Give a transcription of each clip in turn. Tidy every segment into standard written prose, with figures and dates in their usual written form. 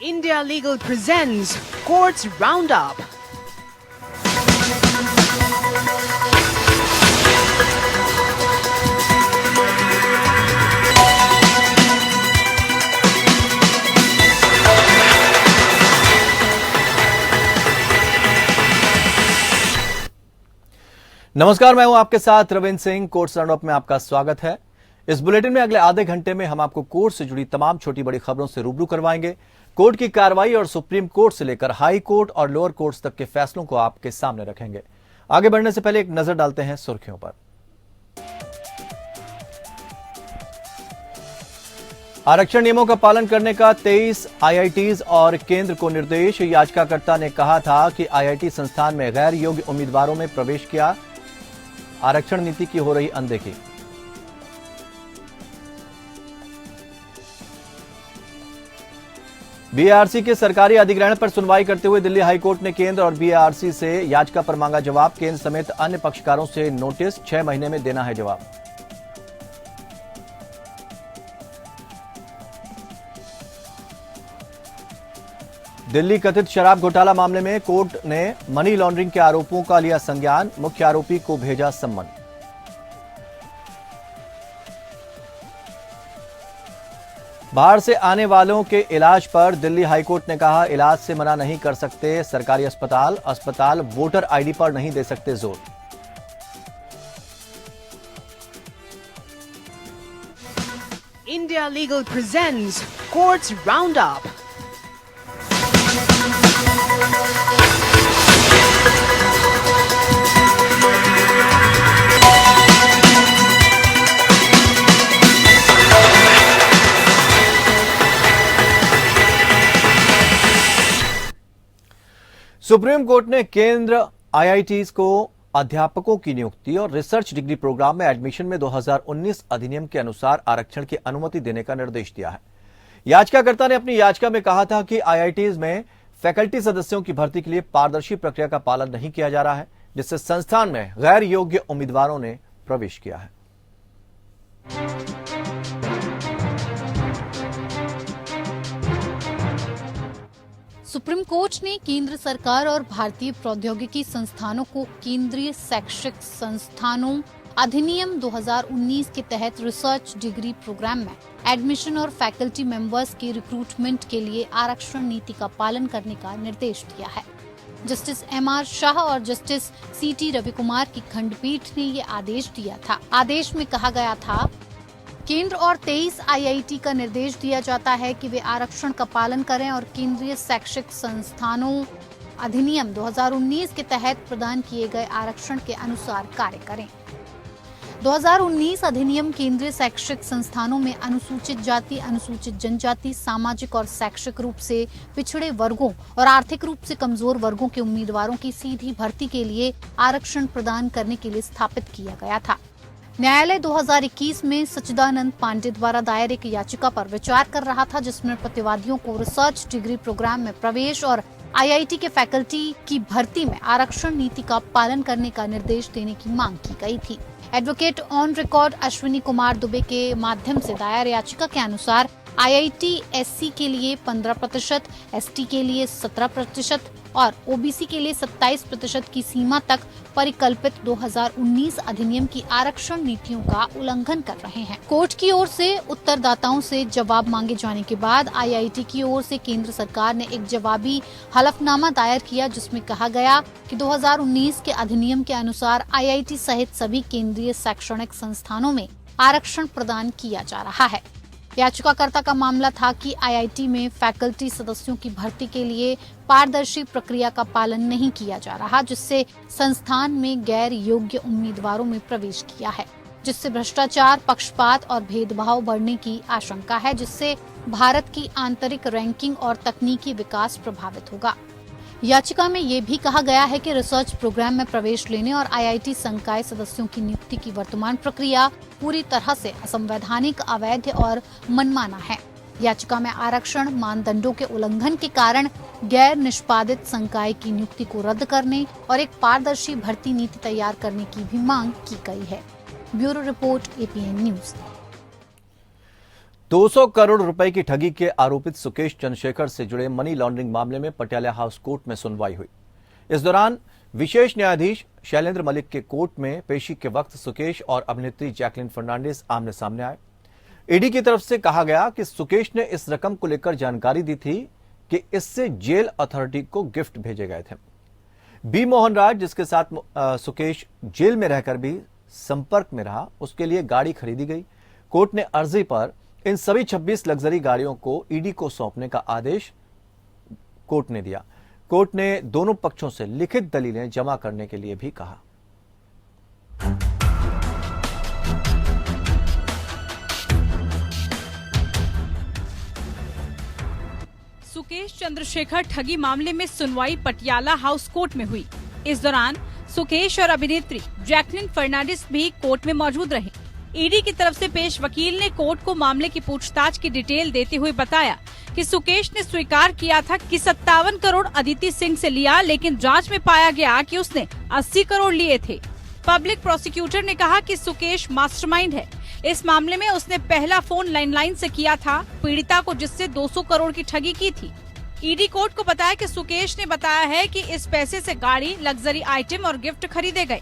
India Legal presents Courts Roundup. नमस्कार, मैं हूं आपके साथ रविंद्र सिंह। कोर्ट्स राउंडअप में आपका स्वागत है। इस बुलेटिन में अगले आधे घंटे में हम आपको कोर्ट से जुड़ी तमाम छोटी बड़ी खबरों से रूबरू करवाएंगे। कोर्ट की कार्रवाई और सुप्रीम कोर्ट से लेकर हाई कोर्ट और लोअर कोर्ट्स तक के फैसलों को आपके सामने रखेंगे। आगे बढ़ने से पहले एक नजर डालते हैं सुर्खियों पर। आरक्षण नियमों का पालन करने का 23 आईआईटीज और केंद्र को निर्देश। याचिकाकर्ता ने कहा था कि आईआईटी संस्थान में गैर योग्य उम्मीदवारों में प्रवेश किया, आरक्षण नीति की हो रही अनदेखी। बीएआरसी के सरकारी अधिग्रहण पर सुनवाई करते हुए दिल्ली हाईकोर्ट ने केंद्र और बीएआरसी से याचिका पर मांगा जवाब। केंद्र समेत अन्य पक्षकारों से नोटिस, 6 महीने में देना है जवाब। दिल्ली कथित शराब घोटाला मामले में कोर्ट ने मनी लॉन्ड्रिंग के आरोपों का लिया संज्ञान, मुख्य आरोपी को भेजा सम्मन। बाहर से आने वालों के इलाज पर दिल्ली हाईकोर्ट ने कहा, इलाज से मना नहीं कर सकते सरकारी अस्पताल वोटर आईडी पर नहीं दे सकते जोर। India Legal presents Courts Roundup. Supreme court ने केंद्र आईआईटीज को अध्यापकों की नियुक्ति और रिसर्च डिग्री प्रोग्राम में एडमिशन में 2019 अधिनियम के अनुसार आरक्षण की अनुमति देने का निर्देश दिया है। याचिकाकर्ता ने अपनी याचिका में कहा था कि आईआईटीज में फैकल्टी सदस्यों की भर्ती के लिए पारदर्शी प्रक्रिया का पालन नहीं किया जा रहा है, जिससे संस्थान में गैर योग्य उम्मीदवारों ने प्रवेश किया है। सुप्रीम कोर्ट ने केंद्र सरकार और भारतीय प्रौद्योगिकी संस्थानों को केंद्रीय शैक्षिक संस्थानों अधिनियम 2019 के तहत रिसर्च डिग्री प्रोग्राम में एडमिशन और फैकल्टी मेंबर्स के रिक्रूटमेंट के लिए आरक्षण नीति का पालन करने का निर्देश दिया है। जस्टिस एमआर शाह और जस्टिस सीटी रविकुमार की खंडपीठ ने ये आदेश दिया था। आदेश में कहा गया था, केंद्र और 23 आईआईटी का निर्देश दिया जाता है कि वे आरक्षण का पालन करें और केंद्रीय शैक्षिक संस्थानों अधिनियम 2019 के तहत प्रदान किए गए आरक्षण के अनुसार कार्य करें। 2019 अधिनियम केंद्रीय शैक्षिक संस्थानों में अनुसूचित जाति, अनुसूचित जनजाति, सामाजिक और शैक्षिक रूप से पिछड़े वर्गों और आर्थिक रूप से कमजोर वर्गों के उम्मीदवारों की सीधी भर्ती के लिए आरक्षण प्रदान करने के लिए स्थापित किया गया था। न्यायालय 2021 में सच्चिदानंद पांडे द्वारा दायर एक याचिका पर विचार कर रहा था, जिसमें प्रतिवादियों को रिसर्च डिग्री प्रोग्राम में प्रवेश और आईआईटी के फैकल्टी की भर्ती में आरक्षण नीति का पालन करने का निर्देश देने की मांग की गई थी। Advocate on record Ashwini Kumar Dubey के माध्यम से दायर याचिका के अनुसार आईआईटी एससी के लिए 15%, एसटी के लिए 17% और ओबीसी के लिए 27% की सीमा तक परिकल्पित 2019 अधिनियम की आरक्षण नीतियों का उल्लंघन कर रहे हैं। कोर्ट की ओर से उत्तरदाताओं से जवाब मांगे जाने के बाद आईआईटी की ओर से केंद्र सरकार ने एक जवाबी हलफनामा दायर किया, जिसमें कहा गया कि 2019 के अधिनियम के अनुसार आईआईटी सहित सभी केंद्रीय शैक्षणिक संस्थानों में आरक्षण प्रदान किया जा रहा है। याचिकाकर्ता का मामला था कि आईआईटी में फैकल्टी सदस्यों की भर्ती के लिए पारदर्शी प्रक्रिया का पालन नहीं किया जा रहा, जिससे संस्थान में गैर योग्य उम्मीदवारों में प्रवेश किया है, जिससे भ्रष्टाचार, पक्षपात और भेदभाव बढ़ने की आशंका है, जिससे भारत की आंतरिक रैंकिंग और तकनीकी विकास प्रभावित होगा। याचिका में ये भी कहा गया है कि रिसर्च प्रोग्राम में प्रवेश लेने और आईआईटी संकाय सदस्यों की नियुक्ति की वर्तमान प्रक्रिया पूरी तरह से असंवैधानिक, अवैध और मनमाना है। याचिका में आरक्षण मानदंडों के उल्लंघन के कारण गैर निष्पादित संकाय की नियुक्ति को रद्द करने और एक पारदर्शी भर्ती नीति तैयार करने की भी मांग की गई है। Bureau report, APN news. 200 crore रुपए की ठगी के आरोपित सुकेश चंद्रशेखर से जुड़े मनी लॉन्ड्रिंग मामले में पटियाला हाउस कोर्ट में सुनवाई हुई। इस दौरान विशेष न्यायाधीश शैलेंद्र मलिक के कोर्ट में पेशी के वक्त सुकेश और अभिनेत्री जैकलिन फर्नांडिस आमने सामने आए। ईडी की तरफ से कहा गया कि सुकेश ने इस रकम को लेकर जानकारी दी थी कि इससे जेल अथॉरिटी को गिफ्ट भेजे गए थे। बी मोहन राज, जिसके साथ सुकेश जेल में रहकर भी संपर्क में रहा, उसके लिए गाड़ी खरीदी गई। कोर्ट ने अर्जी पर इन सभी 26 लग्जरी गाड़ियों को ईडी को सौंपने का आदेश कोर्ट ने दिया। कोर्ट ने दोनों पक्षों से लिखित दलीलें जमा करने के लिए भी कहा। सुकेश चंद्रशेखर ठगी मामले में सुनवाई पटियाला हाउस कोर्ट में हुई। इस दौरान सुकेश और अभिनेत्री जैकलिन फर्नांडिस भी कोर्ट में मौजूद रहे। ईडी की तरफ से पेश वकील ने कोर्ट को मामले की पूछताछ की डिटेल देते हुए बताया कि सुकेश ने स्वीकार किया था कि 57 करोड़ अदिति सिंह से लिया, लेकिन जांच में पाया गया कि उसने 80 करोड़ लिए थे। पब्लिक प्रोसिक्यूटर ने कहा कि सुकेश मास्टरमाइंड है। इस मामले में उसने पहला फोन लैंडलाइन से किया था पीड़िता को, जिससे 200 करोड़ की ठगी की थी। ईडी कोर्ट को बताया कि सुकेश ने बताया है कि इस पैसे से गाड़ी, लग्जरी आइटम और गिफ्ट खरीदे गए।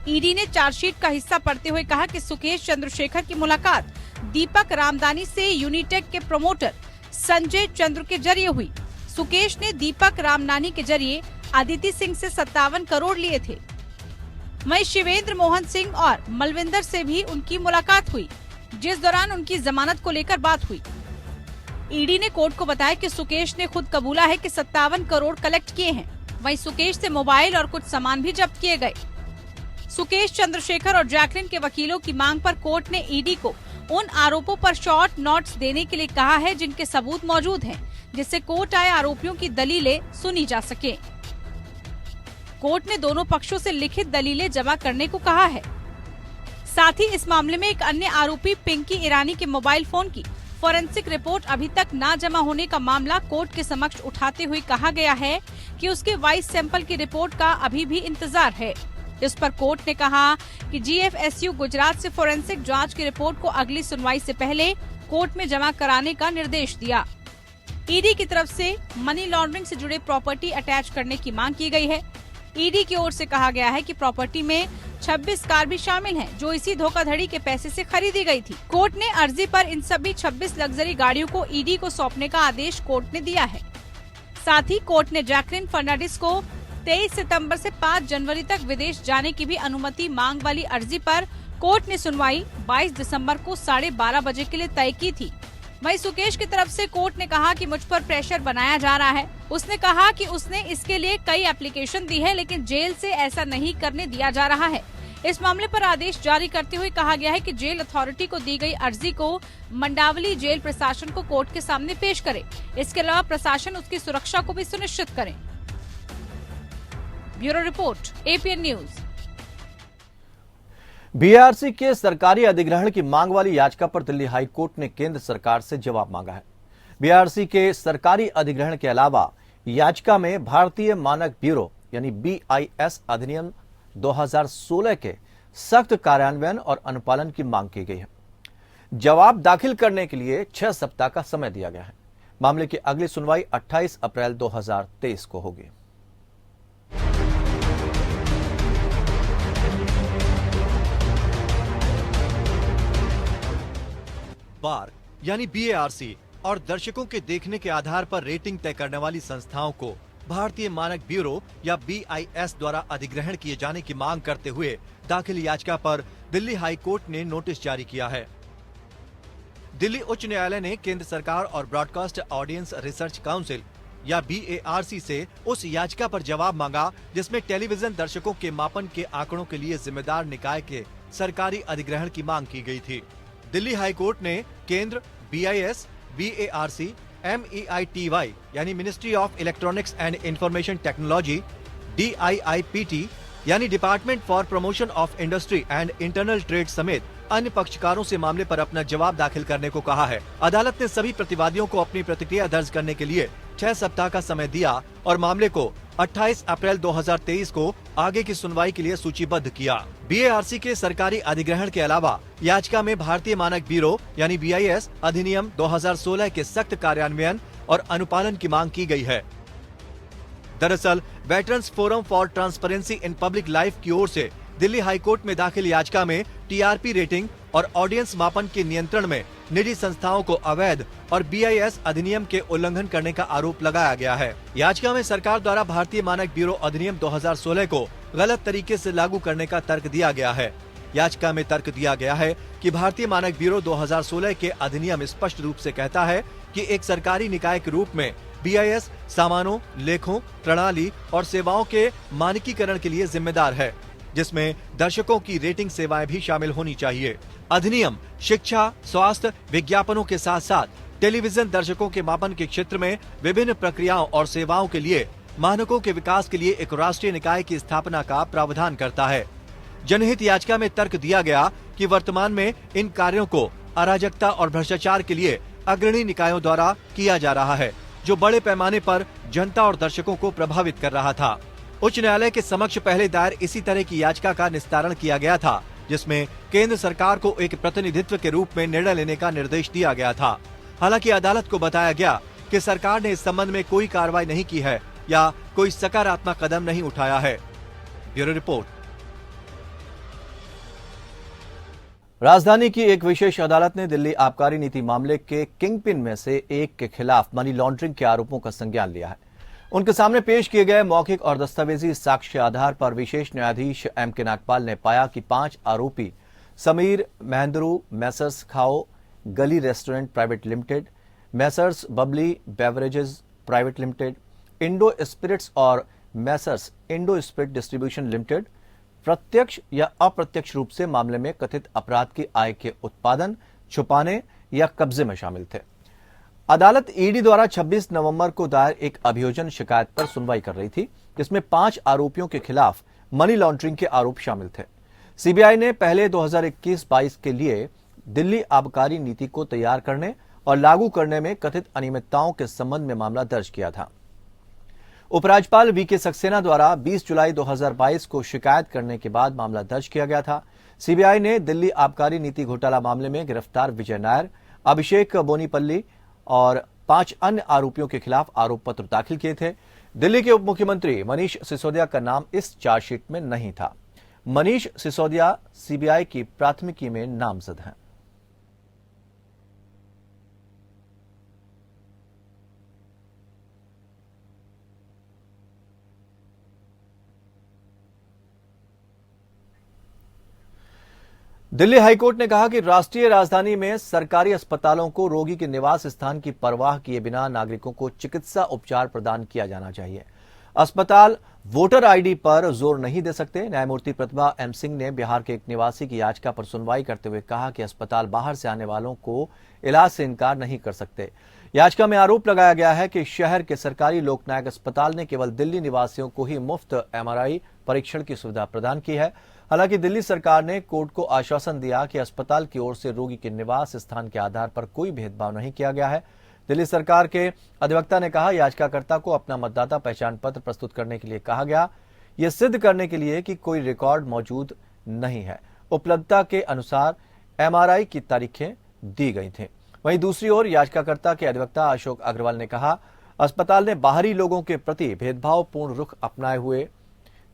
ईडी ने चार्जशीट का हिस्सा पढ़ते हुए कहा कि सुकेश चंद्रशेखर की मुलाकात दीपक रामदानी से यूनिटेक के प्रमोटर संजय चंद्र के जरिए हुई। सुकेश ने दीपक रामदानी के जरिए अदिति सिंह से 57 करोड़ लिए थे। वहीं शिवेंद्र मोहन सिंह और मलविंदर से भी उनकी मुलाकात हुई, जिस दौरान उनकी जमानत को लेकर बात हुई। ईडी ने कोर्ट को बताया कि सुकेश ने खुद कबूला है कि 57 करोड़ कलेक्ट किए हैं। वहीं सुकेश से मोबाइल और कुछ सामान भी जब्त किए गए। सुकेश चंद्रशेखर और जैकलिन के वकीलों की मांग पर कोर्ट ने ईडी को उन आरोपों पर शॉर्ट नोट्स देने के लिए कहा है जिनके सबूत मौजूद हैं, जिससे कोर्ट आए आरोपियों की दलीलें सुनी जा सके। कोर्ट ने दोनों पक्षों से लिखित दलीलें जमा करने को कहा है। साथ ही इस मामले में एक अन्य आरोपी पिंकी ईरानी के मोबाइल फोन की फॉरेंसिक रिपोर्ट अभी तक न जमा होने का मामला कोर्ट के समक्ष उठाते हुए कहा गया है कि उसके वॉइस सैंपल की रिपोर्ट का अभी भी इंतजार है। इस पर कोर्ट ने कहा कि जीएफएसयू गुजरात से फॉरेंसिक जांच की रिपोर्ट को अगली सुनवाई से पहले कोर्ट में जमा कराने का निर्देश दिया। ईडी की तरफ से मनी लॉन्ड्रिंग से जुड़े प्रॉपर्टी अटैच करने की मांग की गई है। ईडी की ओर से कहा गया है कि प्रॉपर्टी में 26 कार भी शामिल हैं, जो इसी धोखाधड़ी के पैसे से खरीदी गई थी। कोर्ट ने अर्जी पर इन सभी 26 लग्जरी गाड़ियों को ईडी को सौंपने का आदेश कोर्ट ने दिया है। साथ ही कोर्ट ने जैकलिन फर्नांडिस को 23 सितंबर से 5 जनवरी तक विदेश जाने की भी अनुमति मांग वाली अर्जी पर कोर्ट ने सुनवाई 22 दिसंबर को 12:30 बजे के लिए तय की थी। वहीं सुकेश की तरफ से कोर्ट ने कहा कि मुझ पर प्रेशर बनाया जा रहा है। उसने कहा कि उसने इसके लिए कई एप्लीकेशन दी है, लेकिन जेल से ऐसा नहीं करने दिया जा रहा है। इस मामले पर आदेश जारी करते हुए कहा गया है कि जेल अथॉरिटी को दी गई अर्जी को मंडावली जेल प्रशासन को कोर्ट के सामने पेश करे। इसके अलावा प्रशासन उसकी सुरक्षा को भी सुनिश्चित करे। Bureau report, APN news. BRC के सरकारी अधिग्रहण की मांग वाली याचिका पर दिल्ली हाई कोर्ट ने केंद्र सरकार से जवाब मांगा है। बीआरसी के सरकारी अधिग्रहण के अलावा याचिका में भारतीय मानक ब्यूरो यानी बीआईएस अधिनियम 2016 के सख्त कार्यान्वयन और अनुपालन की मांग की गई है। जवाब दाखिल करने के लिए 6 सप्ताह का समय दिया गया है। मामले की अगली सुनवाई 28 अप्रैल 2023 को होगी। बार यानी बीएआरसी और दर्शकों के देखने के आधार पर रेटिंग तय करने वाली संस्थाओं को भारतीय मानक ब्यूरो या बीआईएस द्वारा अधिग्रहण किए जाने की मांग करते हुए दाखिल याचिका पर दिल्ली हाई कोर्ट ने नोटिस जारी किया है। दिल्ली उच्च न्यायालय ने केंद्र सरकार और ब्रॉडकास्ट ऑडियंस रिसर्च काउंसिल या बीएआरसी से उस याचिका पर जवाब मांगा जिसमें टेलीविजन दर्शकों के मापन के आंकड़ों के लिए जिम्मेदार निकाय के सरकारी अधिग्रहण की मांग की गई थी। दिल्ली हाई कोर्ट ने केंद्र, बीआईएस, बीएआरसी, MEITY यानी ministry of electronics and information technology, DIIPT यानी department for promotion of industry and internal trade समेत अन्य पक्षकारों से मामले पर अपना जवाब दाखिल करने को कहा है। अदालत ने सभी प्रतिवादियों को अपनी प्रतिक्रिया दर्ज करने के लिए 6 सप्ताह का समय दिया और मामले को 28 अप्रैल 2023 को आगे की सुनवाई के लिए सूचीबद्ध किया। बीएआरसी के सरकारी अधिग्रहण के अलावा याचिका में भारतीय मानक ब्यूरो यानी BIS अधिनियम 2016 के सख्त कार्यान्वयन और अनुपालन की मांग की गई है। दरअसल veterans forum for transparency in public life की ओर से दिल्ली हाईकोर्ट में दाखिल याचिका में टीआरपी रेटिंग और ऑडियंस मापन के नियंत्रण में निजी संस्थाओं को अवैध और BIS अधिनियम के उल्लंघन करने का आरोप लगाया गया है। याचिका में सरकार द्वारा भारतीय मानक ब्यूरो अधिनियम 2016 को गलत तरीके से लागू करने का तर्क दिया गया है। याचिका में तर्क दिया गया है कि भारतीय मानक ब्यूरो 2016 के अधिनियम स्पष्ट रूप से कहता है कि एक सरकारी निकाय के रूप में BIS सामानों, लेखों, प्रणाली और सेवाओं के मानकीकरण के लिए जिम्मेदार है, जिसमें दर्शकों की रेटिंग सेवाएं भी शामिल होनी चाहिए। अधिनियम शिक्षा, स्वास्थ्य, विज्ञापनों के साथ साथ टेलीविजन दर्शकों के मापन के क्षेत्र में विभिन्न प्रक्रियाओं और सेवाओं के लिए मानकों के विकास के लिए एक राष्ट्रीय निकाय की स्थापना का प्रावधान करता है। जनहित याचिका में तर्क दिया गया कि वर्तमान में इन कार्यों को अराजकता और भ्रष्टाचार के लिए अग्रणी निकायों द्वारा किया जा रहा है, जो बड़े पैमाने पर जनता और दर्शकों को प्रभावित कर रहा था। उच्च न्यायालय के समक्ष पहले दायर इसी तरह की याचिका का निस्तारण किया गया था, जिसमें केंद्र सरकार को एक प्रतिनिधित्व के रूप में निर्णय लेने का निर्देश दिया गया था। हालांकि अदालत को बताया गया कि सरकार ने इस संबंध में कोई कार्रवाई नहीं की है या कोई सकारात्मक कदम नहीं उठाया है। Bureau report. राजधानी की एक विशेष अदालत ने दिल्ली आबकारी नीति मामले के किंगपिन में से एक के खिलाफ मनी लॉन्ड्रिंग के आरोपों का संज्ञान लिया है। उनके सामने पेश किए गए मौखिक और दस्तावेजी साक्ष्य आधार पर विशेष न्यायाधीश M.K. नागपाल ने पाया कि 5 आरोपी Sameer Mahendru, messrs Khao Gali restaurant private limited, messrs Bubbly beverages private limited, Indo spirits और messrs Indo spirit distribution limited प्रत्यक्ष या अप्रत्यक्ष रूप से मामले में कथित अपराध की आय के उत्पादन, छुपाने या कब्जे में शामिल थे। अदालत ईडी द्वारा 26 नवंबर को दायर एक अभियोजन शिकायत पर सुनवाई कर रही थी, जिसमें 5 आरोपियों के खिलाफ मनी लॉन्ड्रिंग के आरोप शामिल थे। सीबीआई ने पहले 2021-22 के लिए दिल्ली आबकारी नीति को तैयार करने और लागू करने में कथित अनियमितताओं के संबंध में मामला दर्ज किया था। उपराज्यपाल वीके सक्सेना द्वारा 20 जुलाई 2022 को शिकायत करने के बाद मामला दर्ज किया गया था। सीबीआई ने दिल्ली आबकारी नीति घोटाला मामले में गिरफ्तार विजय नायर, अभिषेक बोनीपल्ली और 5 अन्य आरोपियों के खिलाफ आरोप पत्र दाखिल किए थे। दिल्ली के उप मुख्यमंत्री मनीष सिसोदिया का नाम इस चार्जशीट में नहीं था। मनीष सिसोदिया सीबीआई की प्राथमिकी में नामजद हैं। दिल्ली हाईकोर्ट ने कहा कि राष्ट्रीय राजधानी में सरकारी अस्पतालों को रोगी के निवास स्थान की परवाह किए बिना नागरिकों को चिकित्सा उपचार प्रदान किया जाना चाहिए। अस्पताल वोटर आईडी पर जोर नहीं दे सकते। न्यायमूर्ति प्रतिभा M सिंह ने बिहार के एक निवासी की याचिका पर सुनवाई करते हुए कहा कि अस्पताल बाहर से आने वालों को इलाज से इनकार नहीं कर सकते। याचिका में आरोप लगाया गया है कि शहर के सरकारी लोकनायक अस्पताल ने केवल दिल्ली निवासियों को ही मुफ्त MRI परीक्षण की सुविधा प्रदान की है। हालांकि दिल्ली सरकार ने कोर्ट को आश्वासन दिया कि अस्पताल की ओर से रोगी के निवास स्थान के आधार पर कोई भेदभाव नहीं किया गया है। दिल्ली सरकार के अधिवक्ता ने कहा, याचिकाकर्ता को अपना मतदाता पहचान पत्र प्रस्तुत करने के लिए कहा गया, यह सिद्ध करने के लिए कि कोई रिकॉर्ड मौजूद नहीं है। उपलब्धता के अनुसार MRI की तारीखें दी गई थी। वहीं दूसरी ओर याचिकाकर्ता के अधिवक्ता अशोक अग्रवाल ने कहा, अस्पताल ने बाहरी लोगों के प्रति भेदभावपूर्ण रुख अपनाए हुए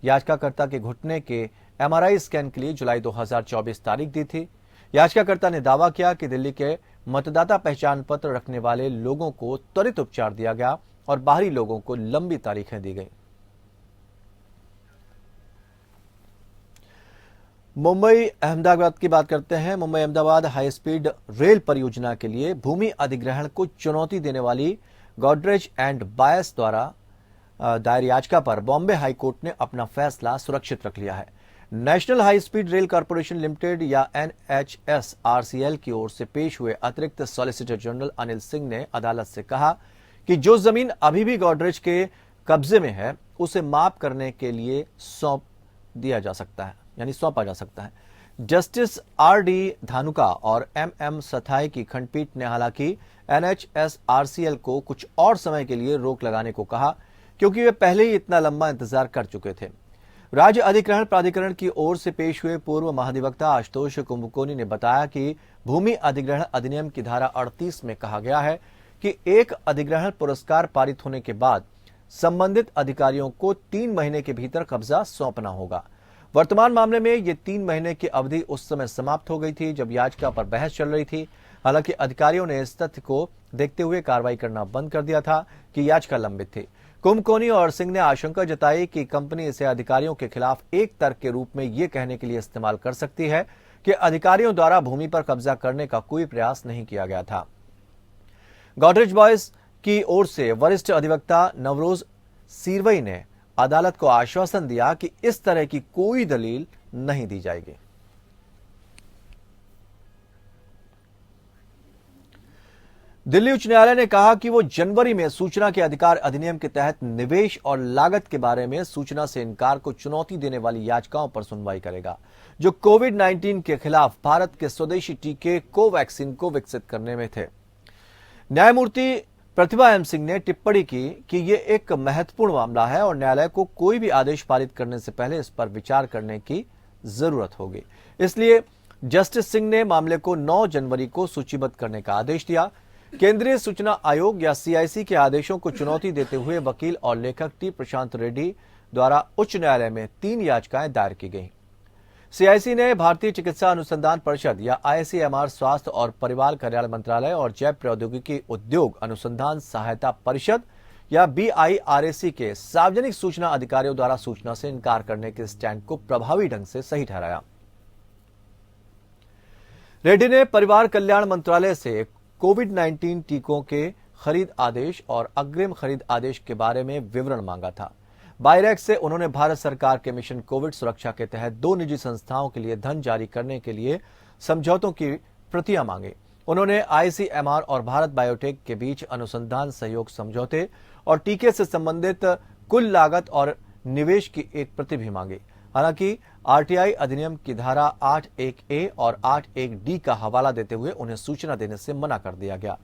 याचिकाकर्ता के घुटने के MRI स्कैन के लिए जुलाई 2024 तारीख दी थी। याचिकाकर्ता ने दावा किया कि दिल्ली के मतदाता पहचान पत्र रखने वाले लोगों को त्वरित उपचार दिया गया और बाहरी लोगों को लंबी तारीखें दी गई। मुंबई अहमदाबाद की बात करते हैं। Mumbai Ahmedabad high speed rail परियोजना के लिए भूमि अधिग्रहण को चुनौती देने वाली गोदरेज एंड बायस द्वारा दायर याचिका पर बॉम्बे हाईकोर्ट ने अपना फैसला सुरक्षित रख लिया है। National high speed rail corporation limited या NHSRCL की ओर से पेश हुए अतिरिक्त सॉलिसिटर जनरल अनिल सिंह ने अदालत से कहा कि जो जमीन अभी भी गोदरेज के कब्जे में है उसे माप करने के लिए सौंपा जा सकता है। जस्टिस RD धानुका और MM सथाई की खंडपीठ ने हालांकि NHSRCL को कुछ और समय के लिए रोक लगाने को कहा, क्योंकि वे पहले ही इतना लंबा इंतजार कर चुके थे। राज्य अधिग्रहण प्राधिकरण की ओर से पेश हुए पूर्व महाधिवक्ता आशुतोष कुंभकोनी ने बताया कि भूमि अधिग्रहण अधिनियम की धारा 38 में कहा गया है कि एक अधिग्रहण पुरस्कार पारित होने के बाद संबंधित अधिकारियों को 3 महीने के भीतर कब्जा सौंपना होगा। वर्तमान मामले में ये 3 महीने की अवधि उस समय समाप्त हो गई थी जब याचिका पर बहस चल रही थी। हालांकि अधिकारियों ने इस तथ्य को देखते हुए कार्रवाई करना बंद कर दिया था कि याचिका लंबित थी। कुंभकोनी और सिंह ने आशंका जताई कि कंपनी इसे अधिकारियों के खिलाफ एक तर्क के रूप में ये कहने के लिए इस्तेमाल कर सकती है कि अधिकारियों द्वारा भूमि पर कब्जा करने का कोई प्रयास नहीं किया गया था। गॉडरेज बॉयज की ओर से वरिष्ठ अधिवक्ता नवरोज सीरवई ने अदालत को आश्वासन दिया कि इस तरह की कोई दलील नहीं दी जाएगी। दिल्ली उच्च न्यायालय ने कहा कि वो जनवरी में सूचना के अधिकार अधिनियम के तहत निवेश और लागत के बारे में सूचना से इनकार को चुनौती देने वाली याचिकाओं पर सुनवाई करेगा, जो कोविड-19 के खिलाफ भारत के स्वदेशी टीके कोवैक्सीन को विकसित करने में थे। न्यायमूर्ति प्रतिभा एम सिंह ने टिप्पणी की कि ये एक महत्वपूर्ण मामला है और न्यायालय को कोई भी आदेश पारित करने से पहले इस पर विचार करने की जरूरत होगी। इसलिए जस्टिस सिंह ने मामले को 9 जनवरी को सूचीबद्ध करने का आदेश दिया। केंद्रीय सूचना आयोग या सीआईसी के आदेशों को चुनौती देते हुए वकील और लेखक टी प्रशांत रेड्डी द्वारा उच्च न्यायालय में 3 याचिकाएं दायर की गईं। सीआईसी ने भारतीय चिकित्सा अनुसंधान परिषद या आईसीएमआर, स्वास्थ्य और परिवार कल्याण मंत्रालय और जैव प्रौद्योगिकी उद्योग अनुसंधान सहायता परिषद या BIRAC के सार्वजनिक सूचना अधिकारियों द्वारा सूचना से इनकार करने के स्टैंड को प्रभावी ढंग से सही ठहराया। रेड्डी ने परिवार कल्याण मंत्रालय से कोविड-19 टीकों के खरीद आदेश और अग्रिम खरीद आदेश के बारे में विवरण मांगा था। बायरैक से उन्होंने भारत सरकार के मिशन कोविड सुरक्षा के तहत 2 निजी संस्थाओं के लिए धन जारी करने के लिए समझौतों की प्रतियां मांगी। उन्होंने आईसीएमआर और भारत बायोटेक के बीच अनुसंधान सहयोग समझौते और टीके से संबंधित कुल लागत और निवेश की एक प्रति भी मांगी। हालांकि आरटीआई अधिनियम की धारा 8(1)(a) और 8(1)(d) का हवाला देते हुए उन्हें सूचना देने से मना कर दिया गया।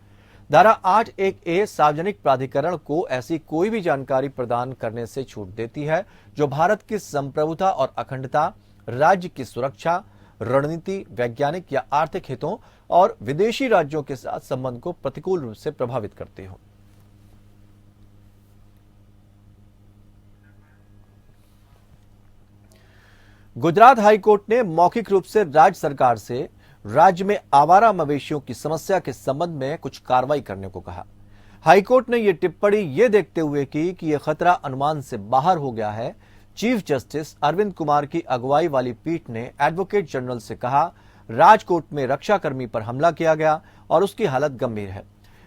धारा 8(1)(a) सार्वजनिक प्राधिकरण को ऐसी कोई भी जानकारी प्रदान करने से छूट देती है जो भारत की संप्रभुता और अखंडता, राज्य की सुरक्षा, रणनीति, वैज्ञानिक या आर्थिक हितों और विदेशी राज्यों के साथ संबंध को प्रतिकूल रूप से प्रभावित करती हो। गुजरात हाईकोर्ट ने मौखिक रूप से राज्य सरकार से राज्य में आवारा मवेशियों की समस्या के संबंध में कुछ कार्रवाई करने को कहा। हाईकोर्ट ने यह टिप्पणी ये देखते हुए की कि यह खतरा अनुमान से बाहर हो गया है। चीफ जस्टिस अरविंद कुमार की अगुवाई वाली पीठ ने एडवोकेट जनरल से कहा, राजकोट में रक्षाकर्मी पर हमला किया गया और उसकी हालत गंभीर है।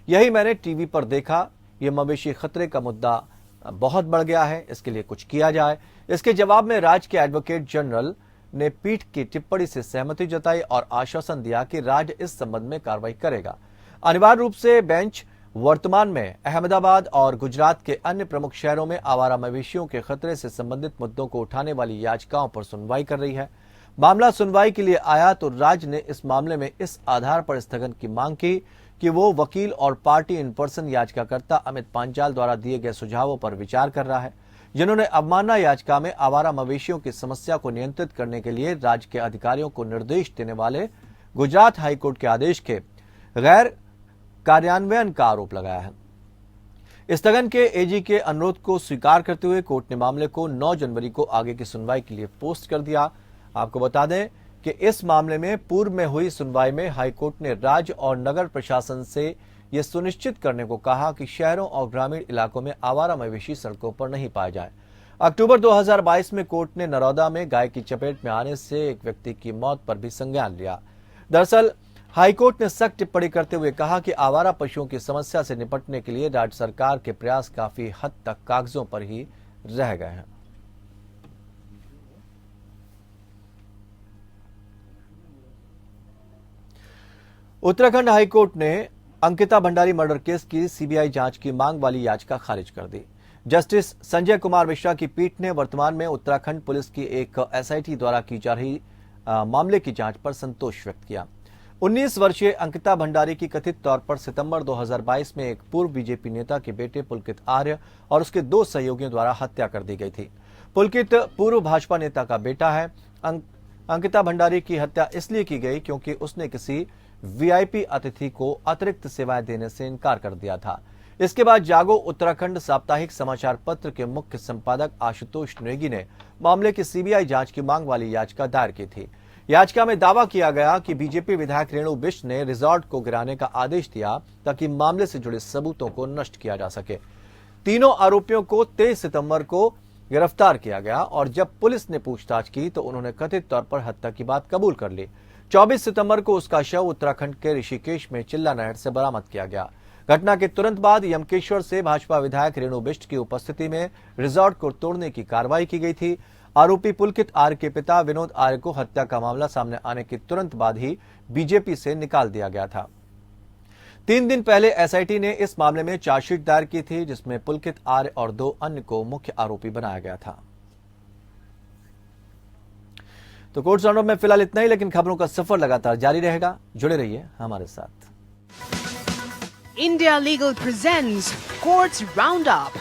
यही मैंने टीवी पर देखा। यह मवेशी खतरे का मुद्दा बहुत बढ़ गया है, इसके लिए कुछ किया जाए। इसके जवाब में राज्य के एडवोकेट जनरल ने पीठ की टिप्पणी से सहमति जताई और आश्वासन दिया कि राज्य इस संबंध में कार्रवाई करेगा। अनिवार्य रूप से बेंच वर्तमान में अहमदाबाद और गुजरात के अन्य प्रमुख शहरों में आवारा मवेशियों के खतरे से संबंधित मुद्दों को उठाने वाली याचिकाओं पर सुनवाई कर रही है। मामला सुनवाई के लिए आया तो राज्य ने इस मामले में इस आधार पर स्थगन की मांग की कि वो वकील और पार्टी इन पर्सन याचिकाकर्ता अमित पांचाल द्वारा दिए गए सुझावों पर विचार कर रहा है, जिन्होंने अवमानना याचिका में आवारा मवेशियों की समस्या को नियंत्रित करने के लिए राज्य के अधिकारियों को निर्देश देने वाले गुजरात हाईकोर्ट के आदेश के गैर कार्यान्वयन का आरोप लगाया है। स्थगन के एजी के अनुरोध को स्वीकार करते हुए कोर्ट ने मामले को 9 जनवरी को आगे की सुनवाई के लिए पोस्ट कर दिया। आपको बता दें कि इस मामले में पूर्व में हुई सुनवाई में हाईकोर्ट ने राज्य और नगर प्रशासन से यह सुनिश्चित करने को कहा कि शहरों और ग्रामीण इलाकों में आवारा मवेशी सड़कों पर नहीं पाए जाए। अक्टूबर 2022 में कोर्ट ने नरौदा में गाय की चपेट में आने से एक व्यक्ति की मौत पर भी संज्ञान लिया। दरअसल हाईकोर्ट ने सख्त टिप्पणी करते हुए कहा कि आवारा पशुओं की समस्या से निपटने के लिए राज्य सरकार के प्रयास काफी हद तक कागजों पर ही रह गए हैं। उत्तराखंड हाईकोर्ट ने अंकिता भंडारी मर्डर केस की सीबीआई जांच की मांग वाली याचिका खारिज कर दी। जस्टिस संजय कुमार मिश्रा की पीठ ने वर्तमान में उत्तराखंड पुलिस की एक एसआईटी द्वारा की जा रही मामले की जांच पर संतोष व्यक्त किया। 19 वर्षीय अंकिता भंडारी की कथित तौर पर सितंबर 2022 में एक पूर्व बीजेपी नेता के बेटे पुलकित आर्य और उसके 2 सहयोगियों द्वारा हत्या कर दी गई थी। पुलकित पूर्व भाजपा नेता का बेटा है। अंकिता भंडारी की हत्या इसलिए की गई क्योंकि उसने किसी वीआईपी अतिथि को अतिरिक्त सेवाएं देने से इनकार कर दिया था। इसके बाद जागो उत्तराखंड साप्ताहिक समाचार पत्र के मुख्य संपादक आशुतोष नेगी ने मामले की सीबीआई जांच की मांग वाली याचिका दायर की थी। याचिका में दावा किया गया कि बीजेपी विधायक रेणु बिष्ट ने रिजॉर्ट को गिराने का आदेश दिया ताकि मामले से जुड़े सबूतों को नष्ट किया जा सके। तीनों आरोपियों को 23 सितंबर को गिरफ्तार किया गया और जब पुलिस ने पूछताछ की तो उन्होंने कथित तौर पर हत्या की बात कबूल कर ली। 24 सितंबर को उसका शव उत्तराखंड के ऋषिकेश में चिल्ला नहर से बरामद किया गया। घटना के तुरंत बाद यमकेश्वर से भाजपा विधायक रेणु बिष्ट की उपस्थिति में रिजॉर्ट को तोड़ने की कार्रवाई की गई थी। आरोपी पुलकित आर्य के पिता विनोद आर्य को हत्या का मामला सामने आने के तुरंत बाद ही बीजेपी से निकाल दिया गया था। 3 दिन पहले एसआईटी ने इस मामले में चार्जशीट दायर की थी, जिसमें पुलकित आर्य और 2 अन्य को मुख्य आरोपी बनाया गया था। तो कोर्ट राउंडअप में फिलहाल इतना ही, लेकिन खबरों का सफर लगातार जारी रहेगा। जुड़े रहिए हमारे साथ। India Legal presents Courts Roundup.